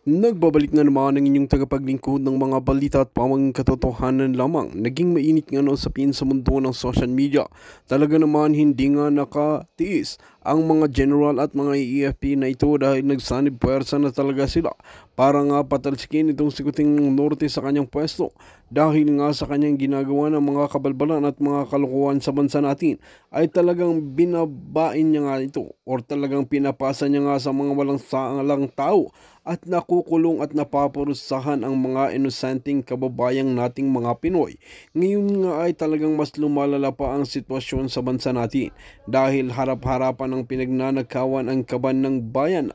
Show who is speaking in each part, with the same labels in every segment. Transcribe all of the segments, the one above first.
Speaker 1: Nagbabalik na naman ang inyong tagapaglingkod ng mga balita at pamang katotohanan lamang. Naging mainit nga no sapin sa mundo ng social media. Talaga naman hindi nga nakatiis ang mga general at mga EFP na ito dahil nagsanib puwersa na talaga sila para nga patalsikin itong sikuting norte sa kanyang pwesto dahil nga sa kanyang ginagawa ng mga kabalbalan at mga kalokohan sa bansa natin ay talagang binabain niya nga ito or talagang pinapasa niya nga sa mga walang salang tao at nakukulong at napaparusahan ang mga inosenteng kababayang nating mga Pinoy. Ngayon nga ay talagang mas lumalala pa ang sitwasyon sa bansa natin dahil harap-harapan ng pinagnanakawan ang kaban ng bayan.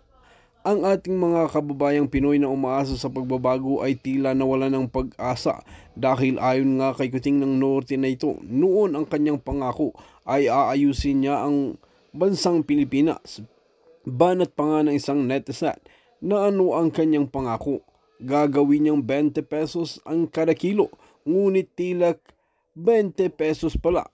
Speaker 1: Ang ating mga kababayang Pinoy na umaasa sa pagbabago ay tila nawala ng pag-asa dahil ayon nga kay Kuting ng Norte na ito, noon ang kanyang pangako ay aayusin niya ang bansang Pilipinas. Banat pa nga ng isang netizen na ano ang kanyang pangako. Gagawin niyang 20 pesos ang kada kilo, ngunit tila 20 pesos pala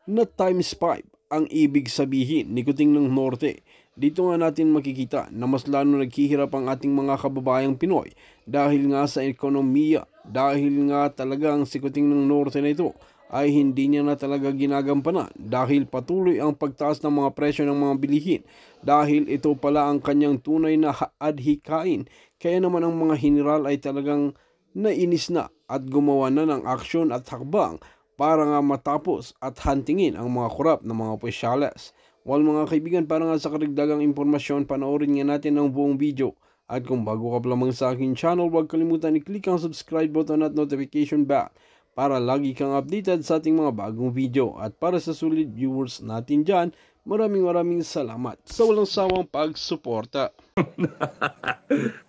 Speaker 1: na times 5 ang ibig sabihin ni Kuting ng Norte. Dito nga natin makikita na mas lalo naghihirap ang ating mga kababayang Pinoy dahil nga sa ekonomiya, dahil nga talagang si Kuting ng Norte na ito ay hindi niya na talaga ginagampanan dahil patuloy ang pagtaas ng mga presyo ng mga bilihin dahil ito pala ang kanyang tunay na adhikain. Kaya naman ang mga general ay talagang nainis na at gumawa na ng aksyon at hakbang para nga matapos at hantingin ang mga korap ng mga opisyales. Well mga kaibigan, para nga sa karagdagang impormasyon, panoorin nga natin ang buong video. At kung bago ka pa lamang sa aking channel, huwag kalimutan i-click ang subscribe button at notification bell para lagi kang updated sa ating mga bagong video. At para sa sulit viewers natin dyan, maraming salamat sa walang sawang pagsuporta.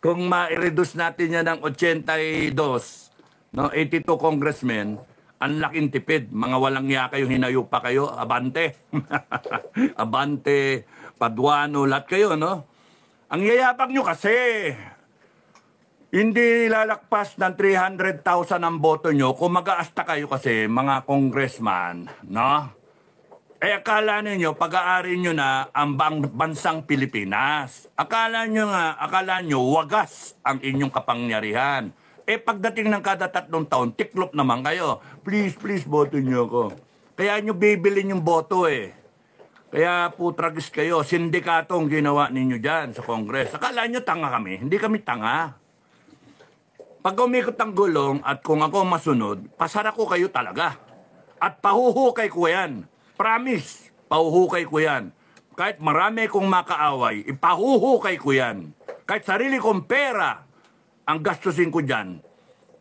Speaker 2: Kung ma-reduce natin yan ng 82, no, 82 congressmen, ang laking tipid. Mga walang ya kayo, hinayo pa kayo, abante. Abante, Paduano, lahat kayo, no? Ang yayapang nyo kasi, hindi lalakpas ng 300,000 ang boto nyo kung mag-aasta kayo kasi, mga congressman, no? Eh, akala ninyo, pag-aari nyo na ang bansang Pilipinas. Akala nyo, wagas ang inyong kapangyarihan. Eh, pagdating ng kada 3 taon, tiklop naman kayo. Please, boto nyo ako. Kaya nyo bibilin yung boto eh. Kaya putragis kayo, sindikato ang ginawa ninyo dyan sa Congress. Akala nyo tanga kami? Hindi kami tanga. Pag umikot ang gulong at kung ako masunod, pasara ko kayo talaga. At pahuhukay ko yan. Promise, pahuhukay ko yan. Kahit marami kong makaaway, ipahuhukay ko yan. Kahit sarili kong pera, ang gastusin ko dyan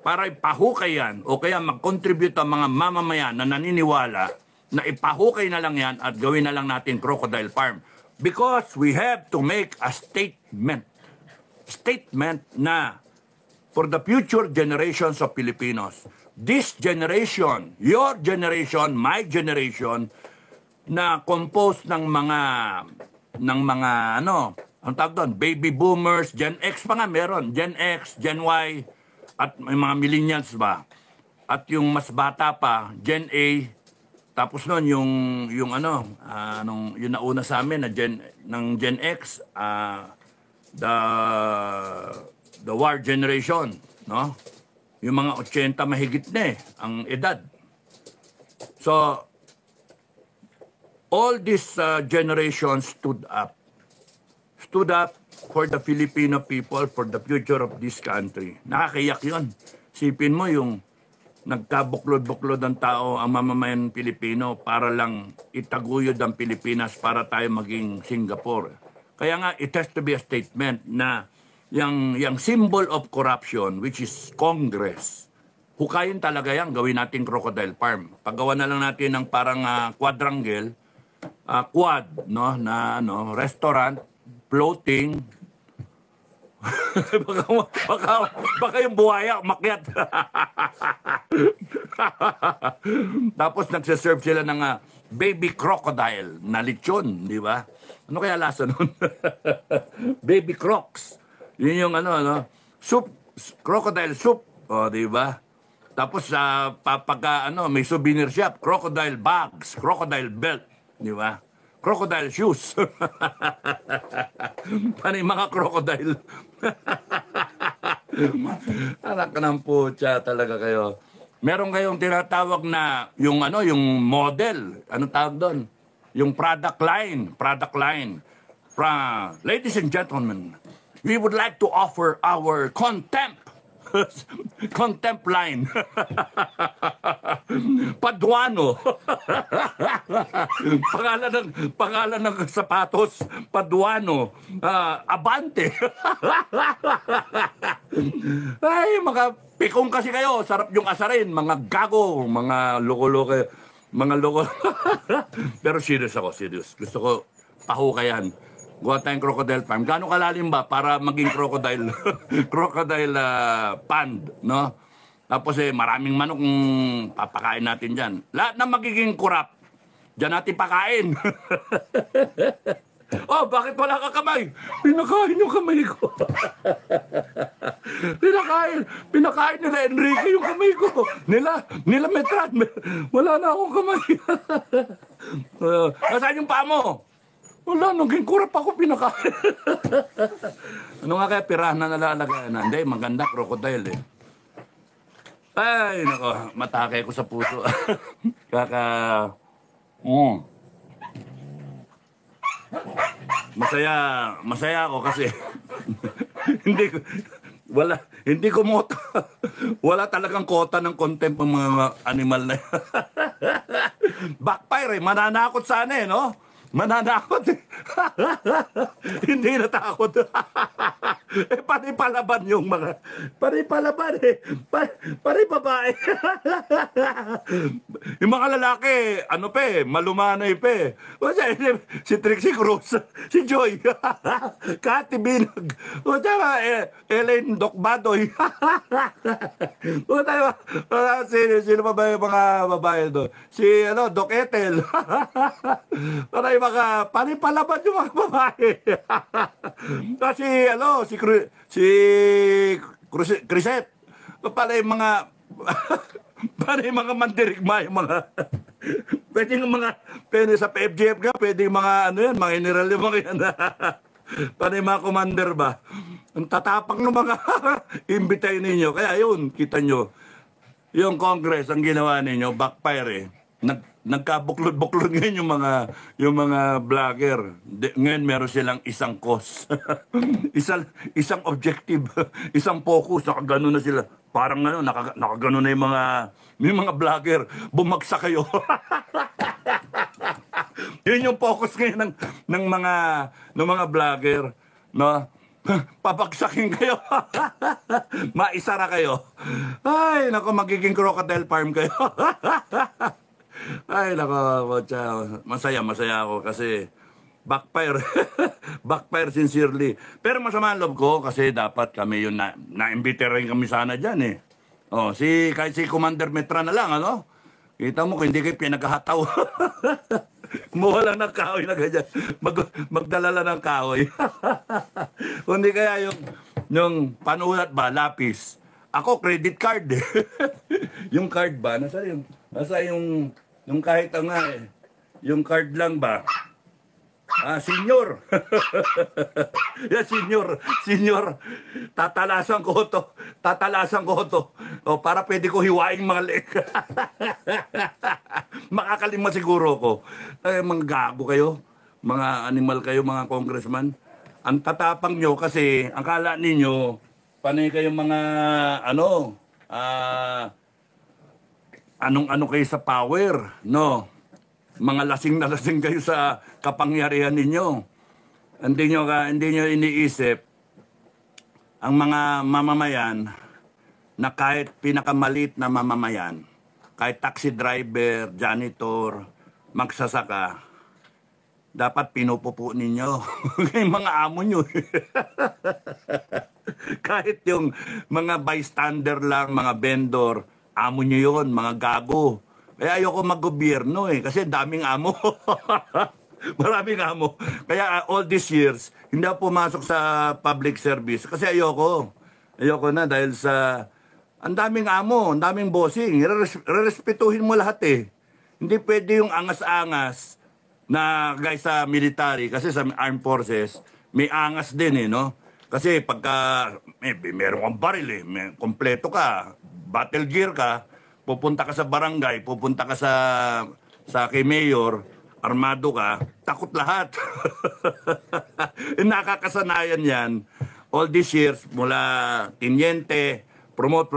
Speaker 2: para ipahukay yan o kaya mag-contribute ang mga mamamayan na naniniwala na ipahukay na lang yan at gawin na lang natin crocodile farm. Because we have to make a statement. Statement na for the future generations of Filipinos. This generation, your generation, my generation, na composed ng mga ang tawag doon, baby boomers, Gen X pa nga meron, Gen X, Gen Y, at may mga millennials ba? At yung mas bata pa, Gen A, tapos noon yung nauna sa amin na Gen X, the war generation, no? Yung mga 80 mahigit na ang edad. So, all these generations stood up for the Filipino people, for the future of this country. Nakakayak yun. Sipin mo yung nagkabuklod-buklod ng tao ang mamamayan Pilipino para lang itaguyod ang Pilipinas para tayo maging Singapore. Kaya nga, it has to be a statement na yung symbol of corruption, which is Congress, hukayin talaga yan, gawin natin crocodile farm. Paggawa na lang natin ng parang quadrangle, quad, no, na restaurant, floating. baka yung buhaya umakyat. Tapos nagsiserve sila ng baby crocodile na lechon, di ba? Ano kaya lasa nun? Baby crocs. Yun yung soup, crocodile soup, o di ba? Tapos may souvenir shop, crocodile bags, crocodile belt, di ba? Crocodile shoes. Paano yung mga crocodile? Anak ka ng putya talaga kayo. Meron kayong tinatawag na yung ano, yung model. Ano tawag doon? Yung product line. Product line. Ladies and gentlemen, we would like to offer our contempt. Contempt line. Paduano. pangalan ng sapatos, Paduano. Abante. Ay, mga pikong kasi kayo. Sarap yung asarin. Mga gago, mga loko-loko. Mga loko. Pero serious ako, serious. Gusto ko pahukayan. Gawa tayong crocodile farm. Gano'ng kalalim ba para maging crocodile crocodile pond, no? Tapos maraming manok papakain natin dyan. Lahat na magiging kurap, dyan natin pakain. Oh, bakit wala ka kamay? Pinakain yung kamay ko. Pinakain nila Enrique yung kamay ko. Nila Metran. Wala na akong kamay. Nasaan yung paa mo? Wala, naging kurap ako, pinakain. Ano nga kaya, pirahan na nalalagay na? Hindi, maganda, crocodile eh. Ay, nako, matake ko sa puso. Masaya ako kasi hindi ko mota. Wala talagang kota ng contempt ng mga animal na yan. Backfire eh, mananakot sana eh, no? Mananakot eh. Hindi natakot. Panipalaban yung mga panipalaban eh. Panibabae. Yung mga lalaki, ano pa eh, malumanay pa eh. Si Trixie Cruz, si Joy, Kati Binag, Elaine Doc Badoy. Sino pa ba yung mga babae doon? Si Doc Ethel. Mga panipalaban yung mga babae. Kasi si Crisette, panay mga mandirigma yung mga pwede sa PFGF nga, pwede mga mga general yung mga yan. Panay mga commander ba? Ang tatapang ng mga imbitay ninyo. Kaya yun, kita nyo, yung Congress, ang ginawa ninyo, backfire eh. Nagkabuklod-buklod ngayon yung mga vlogger. Ngayon meron silang isang cause. isang objective, isang focus, nakagano na sila. Parang nakagano na yung mga vlogger. Bumagsak kayo. Yun yung focus ngayon ng mga vlogger, no? Papagsakin kayo. Maisara kayo. Ay, nako, magiging crocodile farm kayo. Ay, nako, masaya ako kasi backfire. Backfire sincerely. Pero masama ang loob ko kasi dapat kami yun na-imbite rin kami sana dyan eh. Oh, kahit si Commander Metra na lang, ano? Kita mo, kung hindi kayo pinagkahataw. Kumuha lang ng kahoy na ganyan. Magdala lang ng kahoy. Kundi kaya yung panulat ba, lapis. Ako, credit card eh. Yung card ba? Nasa yung kahit yung card lang ba? Senior. Yeah, senior. Tatalasan ko to. O, para pwede ko hiwaing mga leg. Makakalima siguro ko. Ay, mga gago kayo. Mga animal kayo, mga congressman. Ang tatapang nyo kasi, ang kala ninyo, panay kayong mga, anong-ano kayo sa power, no? Mga lasing na lasing kayo sa kapangyarihan ninyo. Hindi nyo iniisip ang mga mamamayan na kahit pinakamalit na mamamayan, kahit taxi driver, janitor, magsasaka, dapat pinupupo ninyo. Yung mga amo nyo. Kahit yung mga bystander lang, mga vendor, amo nyo yun, mga gago. Kaya ayoko mag-gobyerno eh, kasi daming amo. Maraming amo. Kaya all these years, hindi ako pumasok sa public service kasi ayoko. Ayoko na dahil sa ang daming amo, ang daming bossing. Rerespetuhin mo lahat eh. Hindi pwede yung angas-angas na guys sa military kasi sa armed forces, may angas din eh, no? Kasi pagka meron kang baril kompleto ka, battle gear ka, pupunta ka sa barangay, pupunta ka sa kay mayor, armado ka, takot lahat. Nakakasanayan yan. All these years, mula tiniente, promote,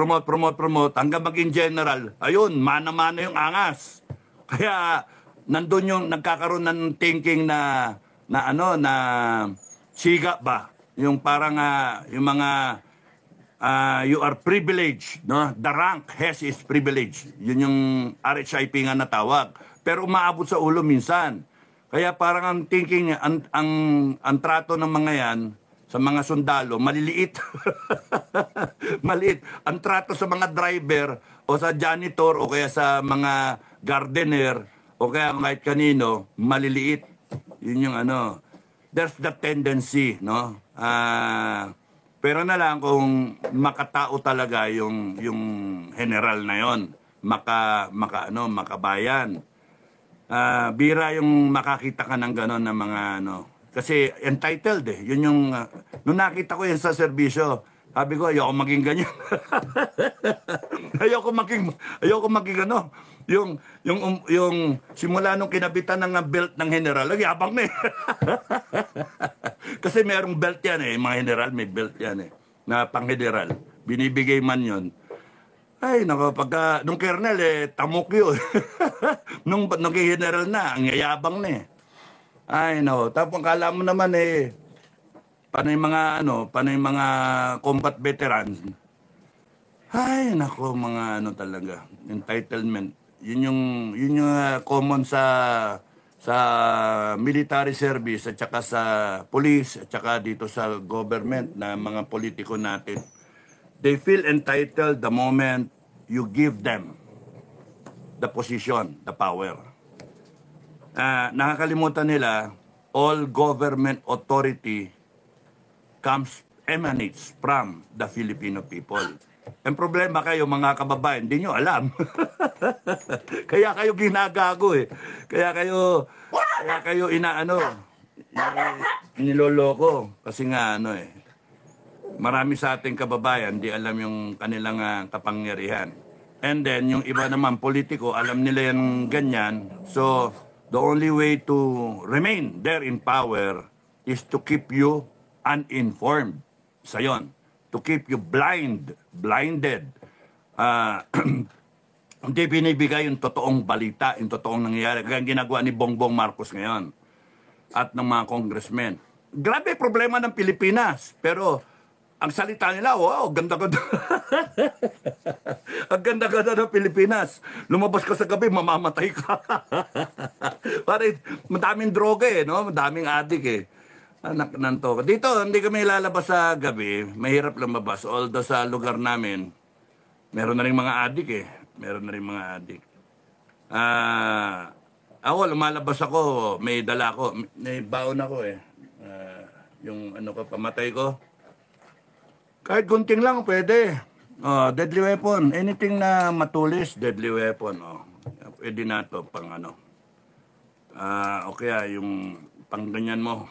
Speaker 2: hanggang maging general, ayun, mana-mana yung angas. Kaya, nandun yung nagkakaroon ng thinking na siga ba? Yung parang, yung mga, you are privileged, no? The rank has is privilege. Yun yung RHIP nga na tawag. Pero umaabot sa ulo minsan. Kaya parang ang thinking, ang trato ng mga yan, sa mga sundalo, maliliit. Maliit. Ang trato sa mga driver, o sa janitor, o kaya sa mga gardener, o kaya kahit kanino, maliliit. Yun yung there's the tendency, no? Pero na lang kung makatao talaga yung general na yon, makabayan. Bira yung makakita ka ng gano'n na mga kasi entitled Yun yung nung nakita ko yan sa serbisyo, sabi ko ayoko maging ganyan. ayoko maging yung simula nung kinabitan ng belt ng general, yabang na Kasi merong belt yan mga general may belt yan na pang-general. Binibigay man yon. Ay, nako, pagka, nung kernel, tamok yun. nung general na, ang yayabang na Ay, nako, tapos kala mo naman panay mga combat veterans. Ay, nako, mga talaga, entitlement. Yun yung common sa military service at saka sa police at saka dito sa government na mga politiko natin. They feel entitled the moment you give them the position, the power. Nakakalimutan nila, all government authority emanates from the Filipino people. Ang problema kayo, mga kababayan, hindi nyo alam. Kaya kayo ginagago Kaya kayo niloloko. Kasi nga marami sa ating kababayan, di alam yung kanilang kapangyarihan. And then, yung iba naman, politiko, alam nila yung ganyan. So, the only way to remain there in power is to keep you uninformed. Sa yon, to keep you blinded. Hindi binibigay yung totoong balita, yung totoong nangyayari. Kaya ginagawa ni Bongbong Marcos ngayon at ng mga congressmen. Grabe problema ng Pilipinas. Pero ang salita nila, wow, ganda-ganda. Ang ganda-ganda ng Pilipinas. Lumabas ka sa gabi, mamamatay ka. Parang madaming droga madaming adik Anak nanto. Dito, hindi kami lalabas sa gabi. Mahirap lumabas. Although sa lugar namin, meron na rin mga adik Meron na rin mga adik. Ako, lumalabas ako. May dala ko. May baon ako yung pamatay ko. Kahit gunting lang, pwede. Deadly weapon. Anything na matulis, deadly weapon. Pwede na to pang o kaya yung pang ganyan mo.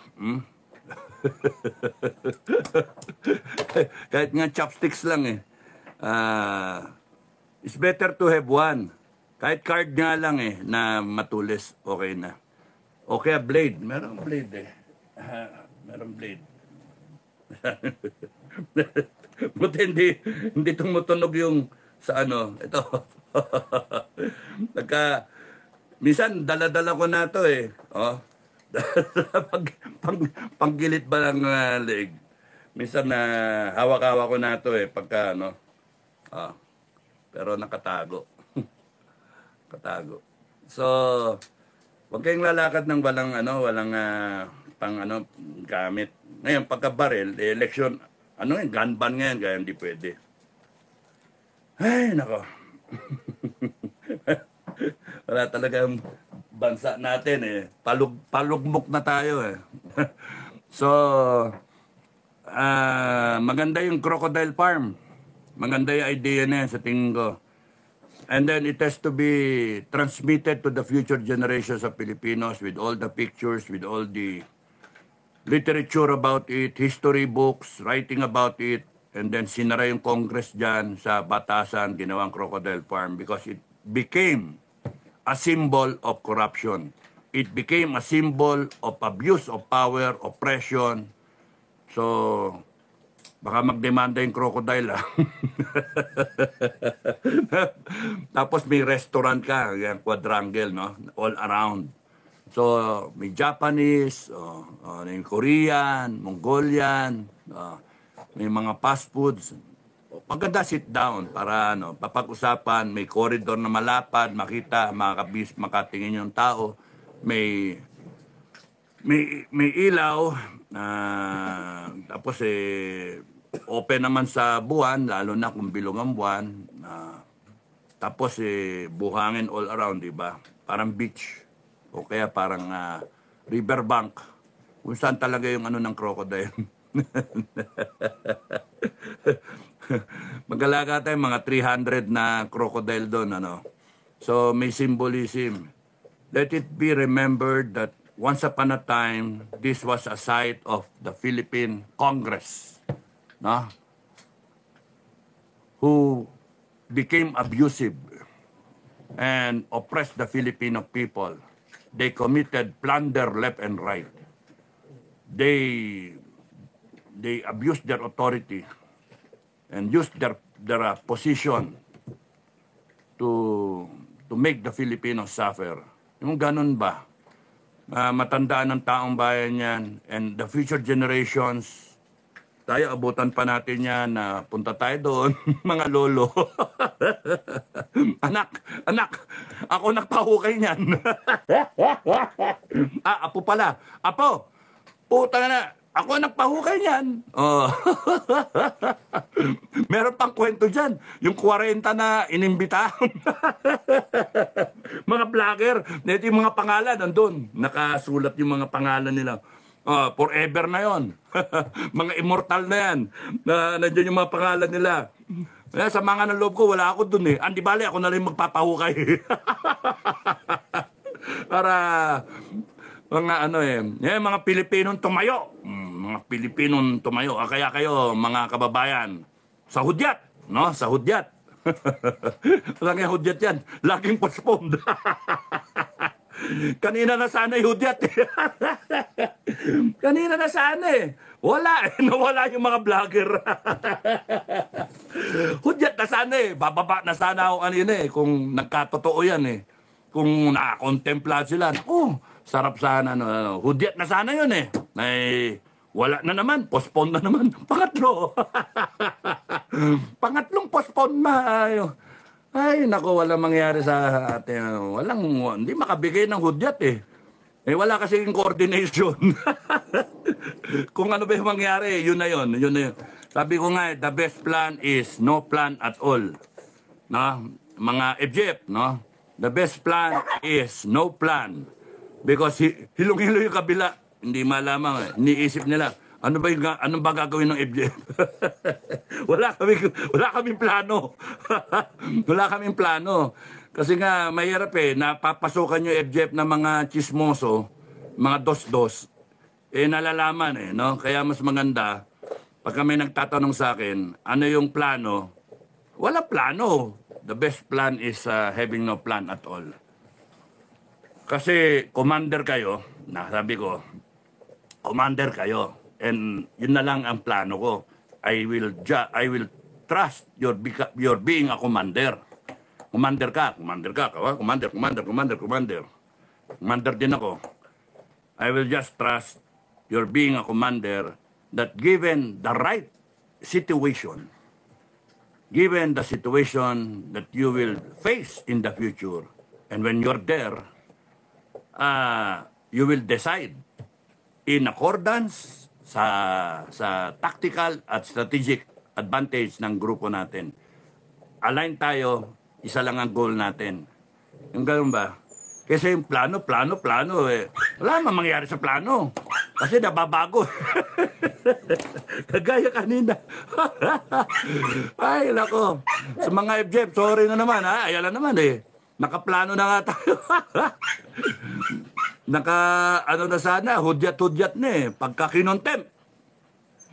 Speaker 2: Kahit nga chopsticks lang it's better to have one. Kahit card nga lang na matulis, okay na. O kaya blade. Merong blade merong blade. Buti hindi tumutunog yung sa ito. Minsan dala-dala ko na to panggilit ba ng leg. Minsan hawak-hawak ko na to pagka pero nakatago. Katago. So, wag kayong lalakad ng walang gamit. Ngayon, pagka-barrel, election, gun ban ngayon, kaya hindi pwede. Ay, nako. Wala talagang bansa natin palugmok na tayo So, maganda yung crocodile farm. Maganda yung idea na sa tingin ko. And then it has to be transmitted to the future generations of Filipinos with all the pictures, with all the literature about it, history books, writing about it, and then sinara yung Congress dyan sa batasan, ginawang crocodile farm because it became a symbol of corruption. It became a symbol of abuse of power, oppression. So, baka magdemanda yung crocodile, ah. Tapos may restaurant ka, yung quadrangle, no? All around. So, may Japanese, may Korean, Mongolian, may mga fast foods. Maganda sit down para papag-usapan, may corridor na malapad, makita, makatingin yung tao, may ilaw, tapos open naman sa buwan, lalo na kung bilog ang buwan, tapos buhangin all around, di ba? Parang beach. O kaya parang riverbank kung saan talaga yung ng crocodile. Mag-alaga tayo mga 300 na crocodile doon. So may symbolism. Let it be remembered that once upon a time, this was a site of the Philippine Congress, who became abusive and oppressed the Filipino people. They committed plunder left and right. They abused their authority and used their position to make the Filipinos suffer. Yung ganun ba? Matandaan ng taong bayan yan and the future generations, tayo abutan pa natin yan na punta tayo doon, mga lolo. Anak, ako nagpahukay niyan. Apo pala. Apo, puta na, ako nagpahukay niyan. Oh. Meron pang kwento dyan. Yung 40 na inimbita. Mga vlogger, ito yung mga pangalan nandun. Nakasulat yung mga pangalan nila. Forever na yon. Mga immortal na yan. Nandiyan yung mga pangalan nila. Sa mga ng loob ko, wala ako dun eh. Andi bali, ako na rin magpapahukay. Para, mga Pilipinong tumayo. Mga Pilipinong tumayo. Kaya kayo, mga kababayan, sa hudyat, no? Sa hudyat. Laging hudyat yan. Laging postponed. Kanina na sana yung hudyat eh. Kanina na sana eh. Wala eh. Nawala yung mga vlogger. Hudyat na sana eh. Bababa na sana ako kanina eh. Kung nagkatotoo yan eh. Kung nakakontempla sila. Sarap sana. Hudyat na sana yun eh. Wala na naman. Postpone na naman. Pangatlo. Pangatlong postpone na. Ay, nako, walang mangyari sa atin. Hindi makabigay ng hudyat eh. Wala kasi yung coordination. Kung ano ba yung mangyari, yun na yun. Sabi ko nga, the best plan is no plan at all. No? Mga Egypt, no? The best plan is no plan. Because hilong-hilo yung kabila. Hindi malamang, iniisip nila. Ano ba gagawin ng Egypt? wala kaming plano. Wala kaming plano. Kasi nga, mahirap eh, napapasukan yung Egypt na mga chismoso, mga dos-dos, nalalaman eh, no? Kaya mas maganda, pagka may nagtatanong sa akin, ano yung plano? Wala plano. The best plan is having no plan at all. Kasi commander kayo, sabi ko, commander kayo. And yun na lang ang plano ko. I will trust your being a commander. Commander ka. Commander. Commander din ako. I will just trust your being a commander that given the right situation, given the situation that you will face in the future, and when you're there, you will decide in accordance sa tactical at strategic advantage ng grupo natin. Align tayo, isa lang ang goal natin. Yung ganun ba? Kasi yung plano eh. Wala namang mangyari sa plano. Kasi nababago. Kagaya kanina. Ay, lako. Sa mga FJF, sorry na naman ha. Ayan na naman eh. Nakaplano na nga tayo. ano na sana, hudyat-hudyat na eh. Pagka kinontempt.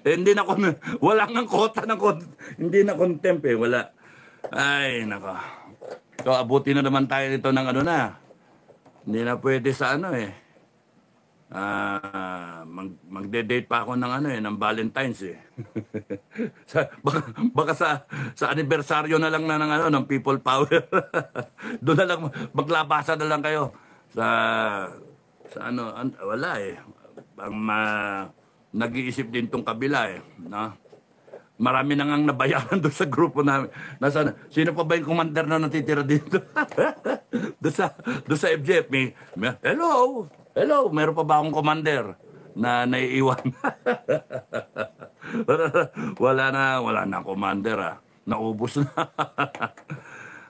Speaker 2: Eh, hindi na wala nang kota ng hindi na contempt eh, wala. Ay, nako. So, abuti na naman tayo nito ng ano na. Hindi na pwede sa ano eh. Magde-date pa ako ng ano eh, ng Valentine's eh. baka sa anibersaryo na lang na ng ano, ng People Power. Doon na lang, maglabasa na lang kayo. Sa ano, wala eh. Nag-iisip din tong kabila eh. No? Marami na ngang nabayaran doon sa grupo namin. Sino pa ba yung commander na natitira dito? doon sa FJF. Hello, meron pa ba akong commander na naiiwan? wala na commander ah. Naubos na.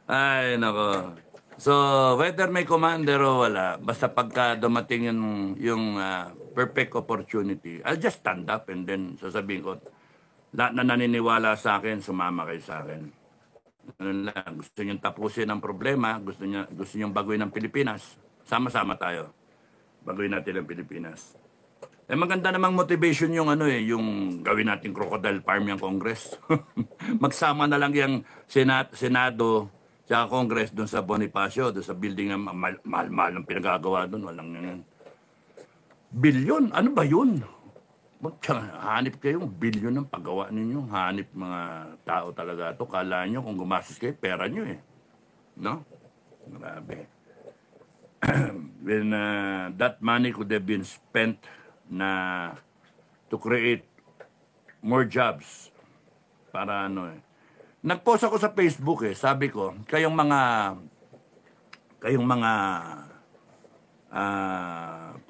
Speaker 2: Ay, nako. So, whether may commander o wala, basta pagka dumating yung perfect opportunity, I'll just stand up and then sasabihin ko, lahat na naniniwala sa akin, sumama kayo sa akin. Ano lang, gusto niyong tapusin ang problema, gusto niyong baguhin ang Pilipinas, sama-sama tayo. Baguhin natin ang Pilipinas. Eh maganda namang motivation yung ano eh, yung gawin nating crocodile farm yung Congress. Magsama na lang yung Senado sa Congress doon sa Bonifacio, doon sa building na mahal-mahal ng pinagagawa doon, walang yan. Bilyon, ano ba yun? Hanip kayong bilyon ng paggawa ninyo. Hanip mga tao talaga to. Kala nyo kung gumastos kayo, pera nyo eh. No? Grabe. When that money could have been spent to create more jobs para ano eh. Nag-post ako sa Facebook eh, sabi ko, kayong mga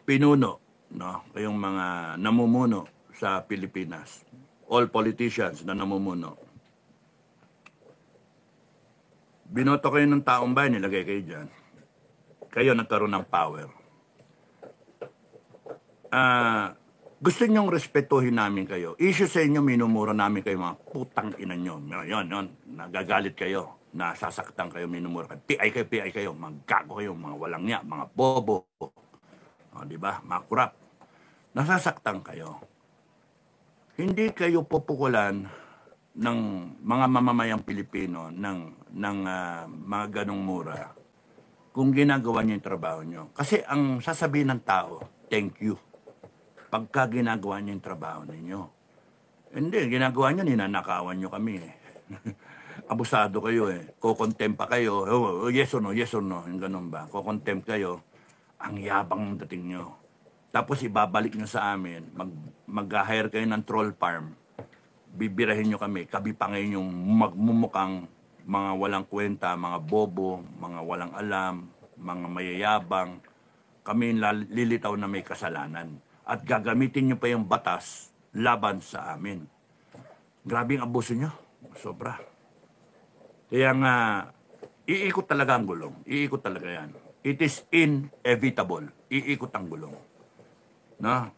Speaker 2: pinuno, no, kayong mga namumuno sa Pilipinas, all politicians na namumuno, binoto kayo ng taong bayan, nilagay kayo dyan. Kayo nagkaroon ng power. Gusto nyong respetuhin namin kayo. Issue sa inyo, minumura namin kayo, mga putang ina nyo. Yun, nagagalit kayo, nasasaktan kayo, minumura kayo. PI kayo, mga gago kayo, mga walang niya, mga bobo. O, diba? Mga kurap. Nasasaktan kayo. Hindi kayo pupukulan ng mga mamamayang Pilipino ng mga ganong mura kung ginagawa niyo yung trabaho niyo. Kasi ang sasabihin ng tao, thank you. Pagka ginagawa niyo yung trabaho ninyo. Hindi, ginagawa niyo, ninanakawan niyo kami eh. Abusado kayo eh. Kokontempt pa kayo. Oh, yes or no, yung ganun ba? Kokontempt kayo. Ang yabang dating niyo. Tapos ibabalik niyo sa amin, mag-hire kayo ng troll farm. Bibirahin niyo kami, kabipangay yung magmumukhang mga walang kwenta, mga bobo, mga walang alam, mga mayayabang. Kami lilitaw na may kasalanan. At gagamitin niyo pa yung batas laban sa amin. Grabe ang abuso niyo. Sobra. Kaya nga, iikot talaga ang gulong. Iikot talaga yan. It is inevitable. Iikot ang gulong. No?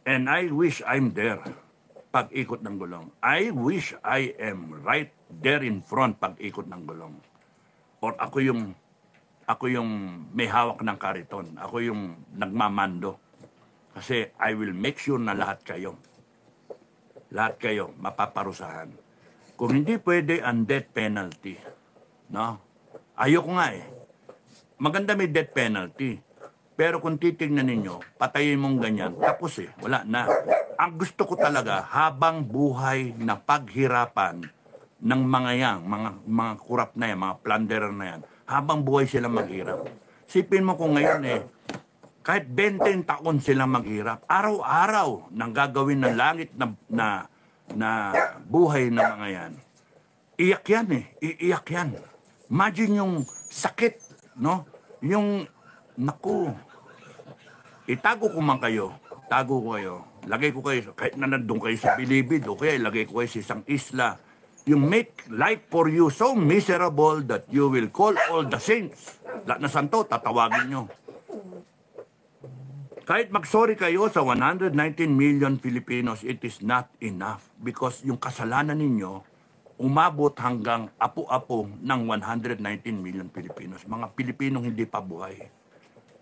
Speaker 2: And I wish I'm there pag-ikot ng gulong. I wish I am right there in front pag-ikot ng gulong. Or ako yung may hawak ng kariton. Ako yung nagmamando. Kasi I will make sure na lahat kayo mapaparusahan. Kung hindi pwede ang death penalty, no? Ayoko nga eh. Maganda may death penalty. Pero kung titignan ninyo, patayin mong ganyan, tapos eh, wala na. Ang gusto ko talaga, habang buhay na paghirapan ng mga yan, mga kurap na yan, mga plunderer na yan, habang buhay sila maghirap. Sipin mo kung ngayon eh, kahit 20 taon sila maghirap, araw-araw nang gagawin ng langit na buhay ng mga yan. Iyak yan eh, iiyak yan. Imagine yung sakit, no? Yung, naku, itago ko man kayo, tago ko kayo, lagay ko kayo, kahit na nandun kayo sa Bilibid, o kaya lagay ko kayo sa isang isla, you make life for you so miserable that you will call all the saints. Lahat na santo, tatawagin nyo. Kahit mag-sorry kayo sa 119 million Filipinos, it is not enough because yung kasalanan ninyo, umabot hanggang apo-apo ng 119 million Filipinos. Mga Pilipinong hindi pa buhay.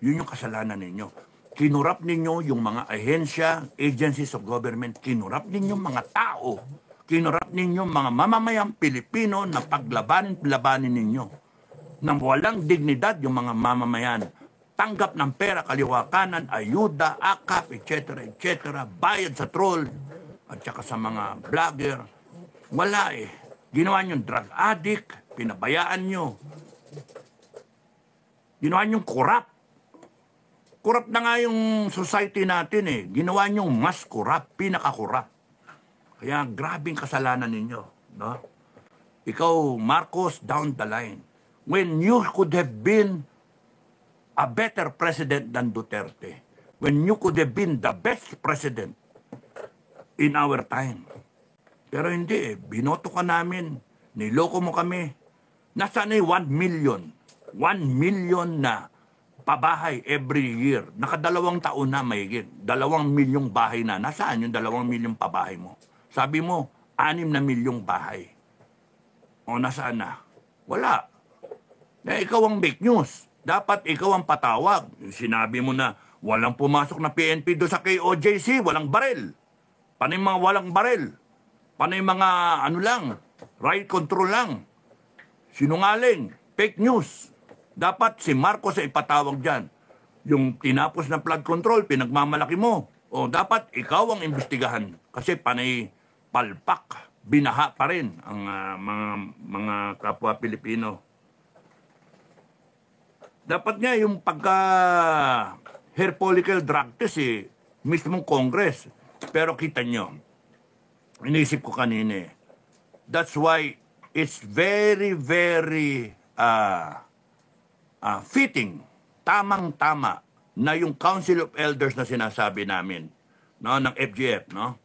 Speaker 2: Yun yung kasalanan ninyo. Kinurap ninyo yung mga ahensya, agencies of government, kinurap ninyo mga tao, kinurap ninyo mga mamamayang Pilipino na paglabanin ninyo. Nang walang dignidad yung mga mamamayan, tanggap ng pera, kaliwa kanan, ayuda, akap, etc., etc., bayad sa troll, at saka sa mga vlogger. Wala eh. Ginawa nyo drug addict, pinabayaan nyo. Ginawa nyo corrupt. Corrupt na nga yung society natin eh. Ginawa nyo mas corrupt, pinaka-corrupt. Kaya grabing kasalanan ninyo. No? Ikaw, Marcos, down the line. When you could have been a better president than Duterte. When you could have been the best president in our time. Pero hindi eh. Binoto ka namin. Niloko mo kami. Nasaan ay 1 million? 1 million na pabahay every year. Nakadalawang taon na mahigit. 2 milyong bahay na. Nasaan yung 2 milyong pabahay mo? Sabi mo, 6 na milyong bahay. O nasaan na? Wala. Na ikaw ang fake news. Dapat ikaw ang patawag. Sinabi mo na walang pumasok na PNP doon sa KOJC, walang barel. Paano yung mga walang barel? Paano yung mga ano lang, riot control lang? Sinungaling, fake news. Dapat si Marcos ay ipatawag dyan. Yung tinapos na flood control, pinagmamalaki mo. O dapat ikaw ang imbestigahan. Kasi panay palpak, binaha pa rin ang mga kapwa Pilipino. Dapat nga yung pagka hair follicle drug test eh, mismong Congress. Pero kita nyo, inisip ko kanina eh. That's why it's very, very fitting, tamang-tama na yung Council of Elders na sinasabi namin, no, ng FGF, no?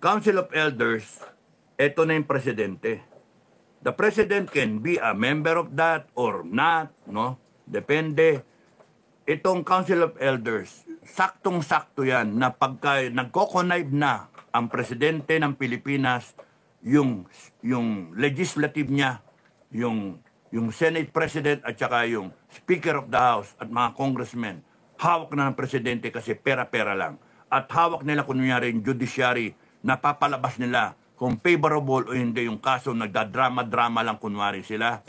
Speaker 2: Council of Elders, eto na yung presidente. The president can be a member of that or not, no? Depende. Itong Council of Elders, saktong-sakto yan na pagka nagko-connive na ang presidente ng Pilipinas, yung legislative niya, yung Senate President at saka yung Speaker of the House at mga congressmen, hawak na ng presidente kasi pera-pera lang. At hawak nila kunyari yung judiciary na papalabas nila kung favorable o hindi yung kaso, nagdadrama-drama lang kunwari sila.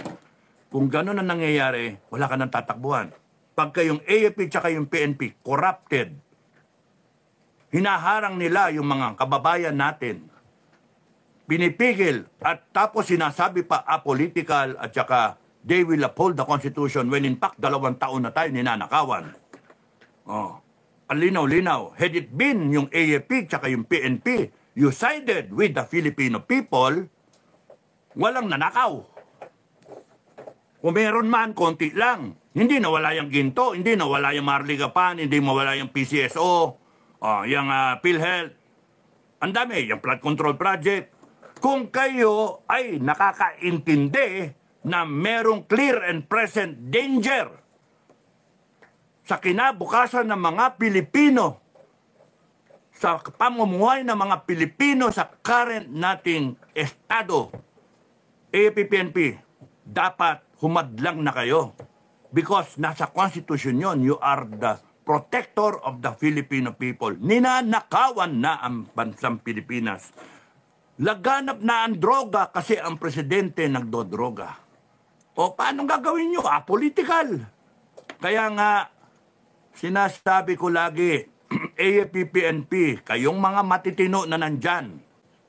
Speaker 2: Kung gano'n ang nangyayari, wala ka nang tatakbuhan. Pagka yung AFP tsaka yung PNP corrupted, hinaharang nila yung mga kababayan natin, pinipigil at tapos sinasabi pa apolitical at saka they will uphold the Constitution when in fact 2 taon na tayo ninanakawan. Oh, ang linaw-linaw. Had it been yung AFP tsaka yung PNP, you sided with the Filipino people, walang nanakaw. Kung meron man, konti lang. Hindi nawala yung ginto, hindi nawala yung Marligapan, hindi mawala yung PCSO, yung PhilHealth. Ang dami, yung flood control project. Kung kayo ay nakakaintindi na merong clear and present danger sa kinabukasan ng mga Pilipino, sa pamumuhay ng mga Pilipino sa current nating estado, AFP-PNP, dapat humadlang na kayo. Because nasa Constitution yon, you are the protector of the Filipino people. Ninanakawan na ang bansang Pilipinas. Laganap na ang droga kasi ang presidente nagdodroga. O paano gagawin nyo? Apolitical. Kaya nga, sinasabi ko lagi, AFP-PNP, kayong mga matitino na nandyan,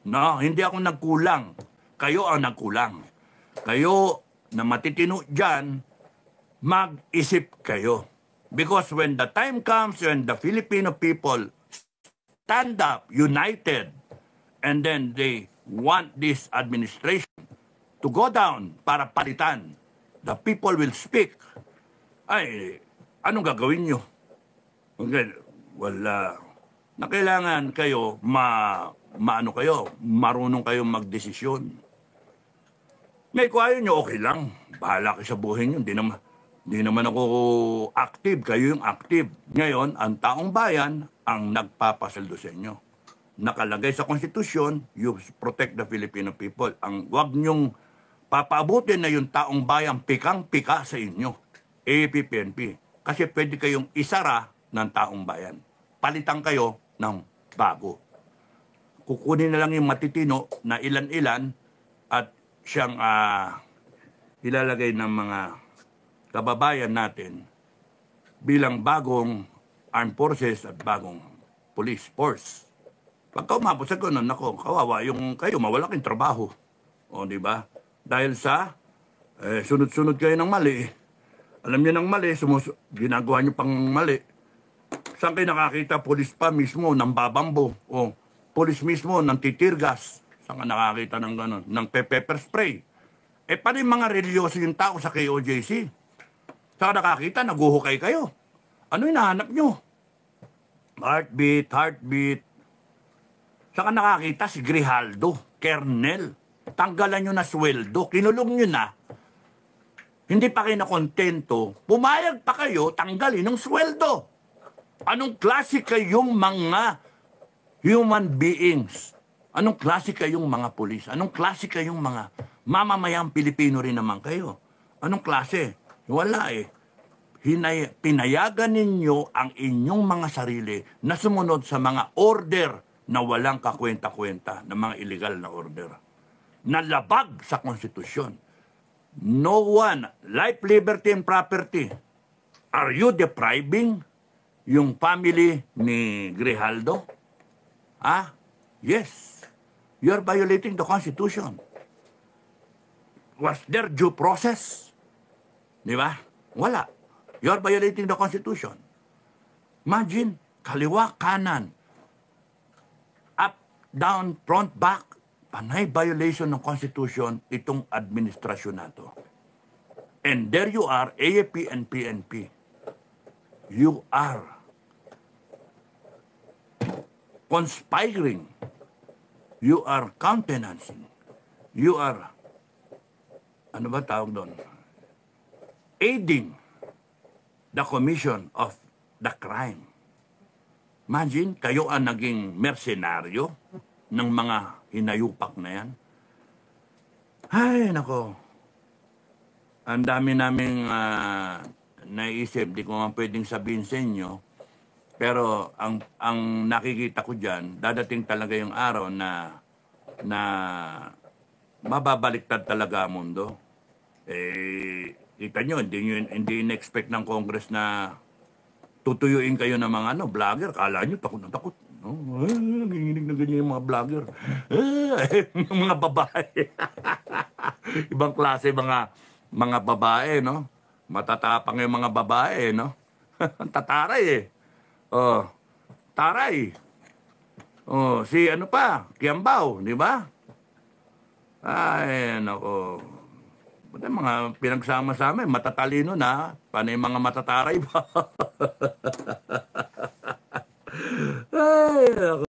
Speaker 2: no? Hindi ako nagkulang. Kayo ang nagkulang. Kayo na matitino dyan, mag-isip kayo. Because when the time comes when the Filipino people stand up, united, and then they want this administration to go down para palitan, the people will speak. Ay, anong gagawin nyo? Wala. Na kailangan kayo, marunong kayong magdesisyon. May kung ayaw nyo, okay lang. Bahala kayo sa buhay nyo. Hindi naman ako active. Kayo yung active. Ngayon, ang taong bayan ang nagpapasaldo sa inyo. Nakalagay sa konstitusyon, you protect the Filipino people. Ang wag nyong papaabutin na yung taong bayan pikang-pika sa inyo. AFP-PNP. Kasi pwede kayong isara ng taong bayan. Palitan kayo ng bago. Kukunin na lang yung matitino na ilan-ilan at siyang ilalagay ng mga kababayan natin bilang bagong armed forces at bagong police force. Pagka umabot sa ganun, ako, kawawa yung kayo, mawala kayong trabaho. O, di ba? Dahil sa sunod-sunod kayo ng mali. Alam niyo ng mali, ginagawa niyo pang mali. Saan kayo nakakita? Police pa mismo ng babambo. O, police mismo ng titirgas. Saan ka nakakita ng ganun? Ng pepper spray. Paano yung mga religyoso yung tao sa KOJC? Saan ka nakakita? Naguhukay kayo. Ano hinahanap nyo? Heartbeat. Saan ka nakakita? Si Grijaldo, Kernel. Tanggalan nyo na sweldo. Kinulong nyo na. Hindi pa kayo nakontento. Pumayag pa kayo, tanggalin ng sweldo. Anong klase kayong mga human beings? Anong klase kayong mga pulis? Anong klase kayong mga mamamayang Pilipino rin naman kayo? Anong klase? Wala eh. Pinayagan ninyo ang inyong mga sarili na sumunod sa mga order na walang kakwenta-kwenta, na mga illegal na order. Nalabag sa konstitusyon. No one, life, liberty, and property. Are you depriving yung family ni Grijaldo? Yes. You're violating the Constitution. Was there due process? Di ba? Wala. You're violating the Constitution. Imagine, kaliwa, kanan, up, down, front, back. Panay violation ng Constitution itong administrasyon na to. And there you are, AFP and PNP. You are conspiring. You are countenancing. You are, ano ba tawag doon? Aiding the commission of the crime. Imagine, kayo ang naging mersenaryo ng mga hinayupak na yan. Ay, nako. Ang dami naming naisip, di ko nga pwedeng sabihin sa inyo, pero ang nakikita ko dyan, dadating talaga yung araw na mababaliktad talaga ang mundo. Kita nyo, hindi in-expect ng Congress na tutuyuin kayo ng mga vlogger. Kala nyo, takot na takot. Nanginginig na ganyan yung mga vlogger. Mga babae. Ibang klase mga babae, no? Matatapang yung mga babae, no? Tataray eh. Taray. Si ano pa, Kiambao, di ba? Ay, nako. Mga pinagsama sa amin, matatalino na. Paano yung mga matataray ba? Ay, ako.